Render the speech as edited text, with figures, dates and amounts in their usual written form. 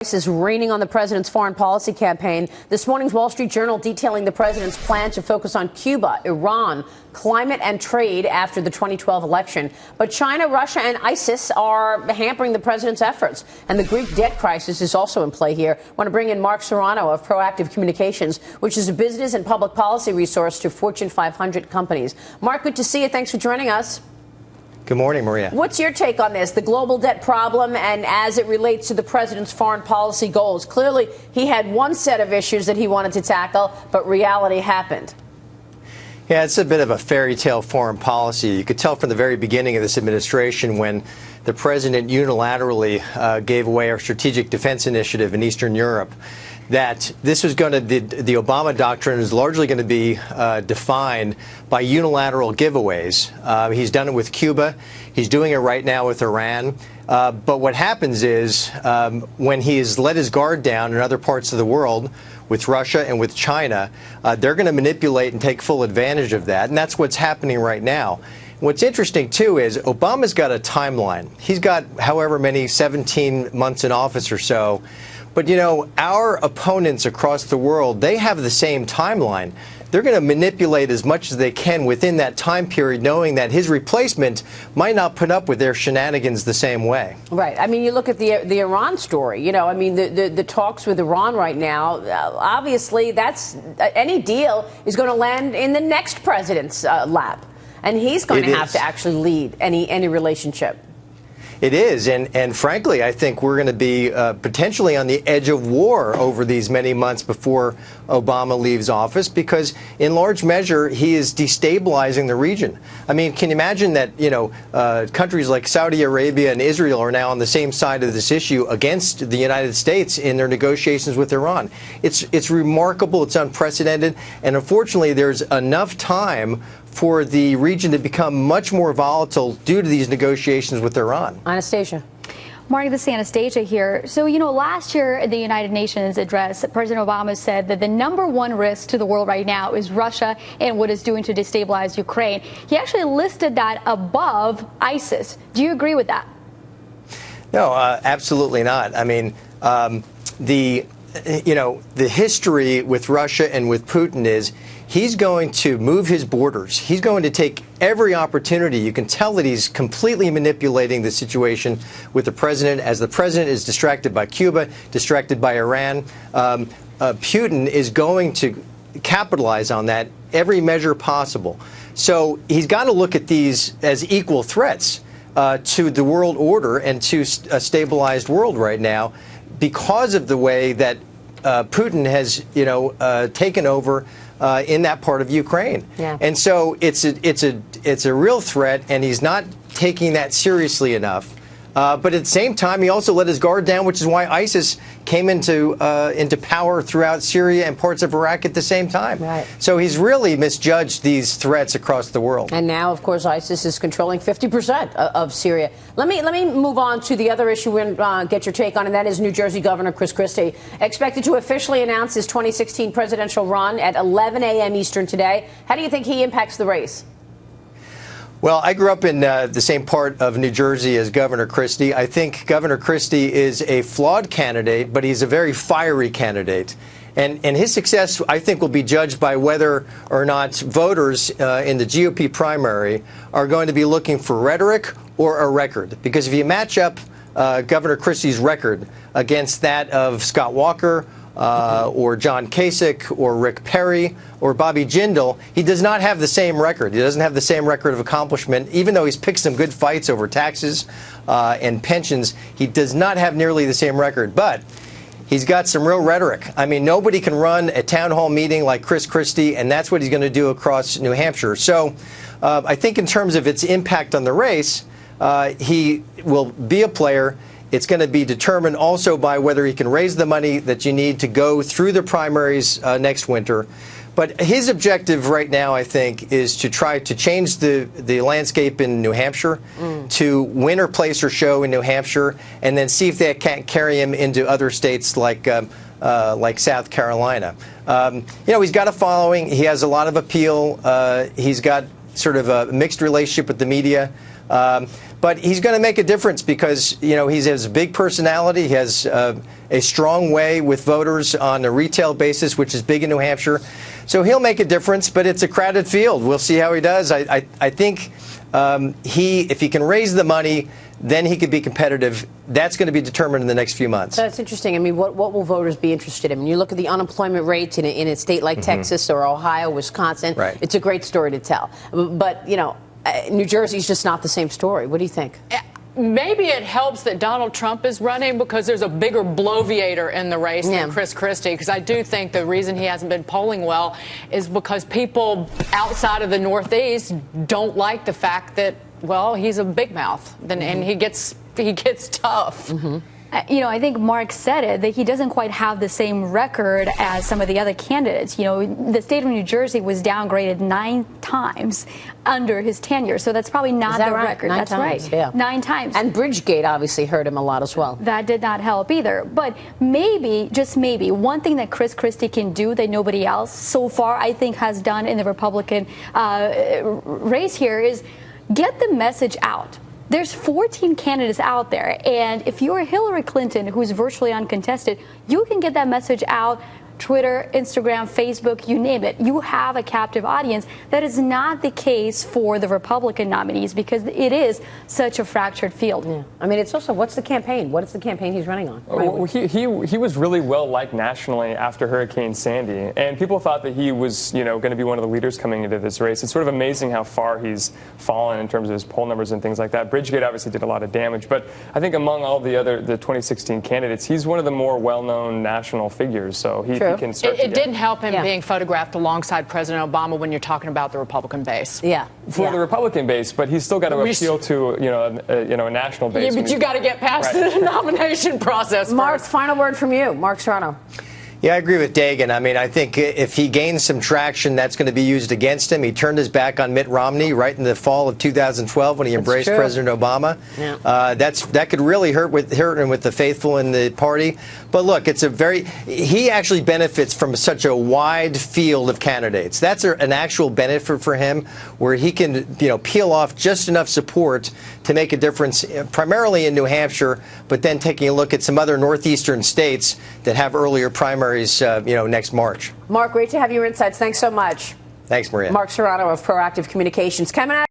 Is raining on the president's foreign policy campaign. This morning's Wall Street Journal detailing the president's plan to focus on Cuba, Iran, climate and trade after the 2012 election. But China, Russia and ISIS are hampering the president's efforts. And the Greek debt crisis is also in play here. I want to bring in Mark Serrano of Proactive Communications, which is a business and public policy resource to Fortune 500 companies. Mark, good to see you. Thanks for joining us. Good morning, Maria. What's your take on this, the global debt problem, and as it relates to the president's foreign policy goals? Clearly, he had one set of issues that he wanted to tackle, but reality happened. Yeah, it's a bit of a fairy tale foreign policy. You could tell from the very beginning of this administration when the president unilaterally gave away our strategic defense initiative in Eastern Europe that this was going to, the Obama doctrine is largely going to be defined by unilateral giveaways. He's done it with Cuba. He's doing it right now with Iran. But what happens is when he has let his guard down in other parts of the world, with Russia and with China, they're going to manipulate and take full advantage of that. And that's what's happening right now. What's interesting, too, is Obama's got a timeline. He's got however many 17 months in office or so. But, you know, our opponents across the world, they have the same timeline. They're going to manipulate as much as they can within that time period, knowing that his replacement might not put up with their shenanigans the same way. Right. I mean, you look at the Iran story. You know, I mean, the talks with Iran right now, obviously, that's any deal is going to land in the next president's lap. And he's going to have to actually lead any relationship. It is, and frankly, I think we're going to be potentially on the edge of war over these many months before Obama leaves office, because in large measure he is destabilizing the region. I mean, can you imagine that, you know, countries like Saudi Arabia and Israel are now on the same side of this issue against the United States in their negotiations with Iran? It's remarkable, it's unprecedented, and unfortunately there's enough time for the region to become much more volatile due to these negotiations with Iran. Anastasia. Mark, this is Anastasia here. So, you know, last year at the United Nations address, President Obama said that the #1 risk to the world right now is Russia and what it's doing to destabilize Ukraine. He actually listed that above ISIS. Do you agree with that? No, absolutely not. I mean, the history with Russia and with Putin is he's going to move his borders. He's going to take every opportunity. You can tell that he's completely manipulating the situation with the president, as the president is distracted by Cuba, distracted by Iran. Putin is going to capitalize on that every measure possible. So he's got to look at these as equal threats to the world order and to a stabilized world right now, because of the way that Putin has, taken over in that part of Ukraine. Yeah. And so it's a real threat, and he's not taking that seriously enough. But at the same time, he also let his guard down, which is why ISIS came into power throughout Syria and parts of Iraq at the same time. Right. So he's really misjudged these threats across the world. And now, of course, ISIS is controlling 50% of Syria. Let me move on to the other issue we're going to get your take on, and that is New Jersey Governor Chris Christie, expected to officially announce his 2016 presidential run at 11 a.m. Eastern today. How do you think he impacts the race? Well, I grew up in the same part of New Jersey as Governor Christie. I think Governor Christie is a flawed candidate, but he's a very fiery candidate. And his success, I think, will be judged by whether or not voters in the GOP primary are going to be looking for rhetoric or a record. Because if you match up Governor Christie's record against that of Scott Walker, or John Kasich, or Rick Perry, or Bobby Jindal, he does not have the same record. He doesn't have the same record of accomplishment. Even though he's picked some good fights over taxes and pensions, he does not have nearly the same record. But he's got some real rhetoric. I mean, nobody can run a town hall meeting like Chris Christie, and that's what he's going to do across New Hampshire. So I think in terms of its impact on the race, he will be a player. It's going to be determined also by whether he can raise the money that you need to go through the primaries next winter. But his objective right now, I think, is to try to change the landscape in New Hampshire, to win or place or show in New Hampshire, and then see if they can't carry him into other states like South Carolina. He's got a following. He has a lot of appeal. He's got sort of a mixed relationship with the media. But he's going to make a difference because, he has a big personality. He has a strong way with voters on a retail basis, which is big in New Hampshire. So he'll make a difference, but it's a crowded field. We'll see how he does. I think if he can raise the money, then he could be competitive. That's going to be determined in the next few months. That's interesting. I mean, what will voters be interested in? When you look at the unemployment rates in a state like Texas or Ohio, Wisconsin, it's a great story to tell. But, New Jersey's just not the same story. What do you think? Maybe it helps that Donald Trump is running because there's a bigger bloviator in the race than Chris Christie. Because I do think the reason he hasn't been polling well is because people outside of the Northeast don't like the fact that, well, he's a big mouth and he gets tough. I think Mark said it, that he doesn't quite have the same record as some of the other candidates. The state of New Jersey was downgraded 9 times under his tenure. So that's probably not the record. 9 that's times, right. Yeah. 9 times. And Bridgegate obviously hurt him a lot as well. That did not help either. But maybe, just maybe, one thing that Chris Christie can do that nobody else so far, I think, has done in the Republican race here is get the message out. There's 14 candidates out there, and if you're Hillary Clinton, who's virtually uncontested, you can get that message out. Twitter, Instagram, Facebook, you name it. You have a captive audience. That is not the case for the Republican nominees because it is such a fractured field. Yeah. I mean, it's also, what's the campaign? What is the campaign he's running on? Well, he was really well liked nationally after Hurricane Sandy, and people thought that he was, going to be one of the leaders coming into this race. It's sort of amazing how far he's fallen in terms of his poll numbers and things like that. Bridgegate obviously did a lot of damage, but I think among all the 2016 candidates, he's one of the more well-known national figures. So he can start. It didn't help him being photographed alongside President Obama when you're talking about the Republican base. Yeah. For the Republican base, but he's still got to appeal to a national base. Yeah, but you got to get past the nomination process. Mark, first. final word from you. Mark Serrano. Yeah, I agree with Dagan. I mean, I think if he gains some traction, that's going to be used against him. He turned his back on Mitt Romney right in the fall of 2012 when he embraced President Obama. Yeah. That could really hurt him with the faithful in the party. But look, he actually benefits from such a wide field of candidates. That's an actual benefit for him, where he can peel off just enough support to make a difference, primarily in New Hampshire, but then taking a look at some other northeastern states that have earlier primaries. Next March. Mark, great to have your insights. Thanks so much. Thanks, Maria. Mark Serrano of Proactive Communications. Coming out.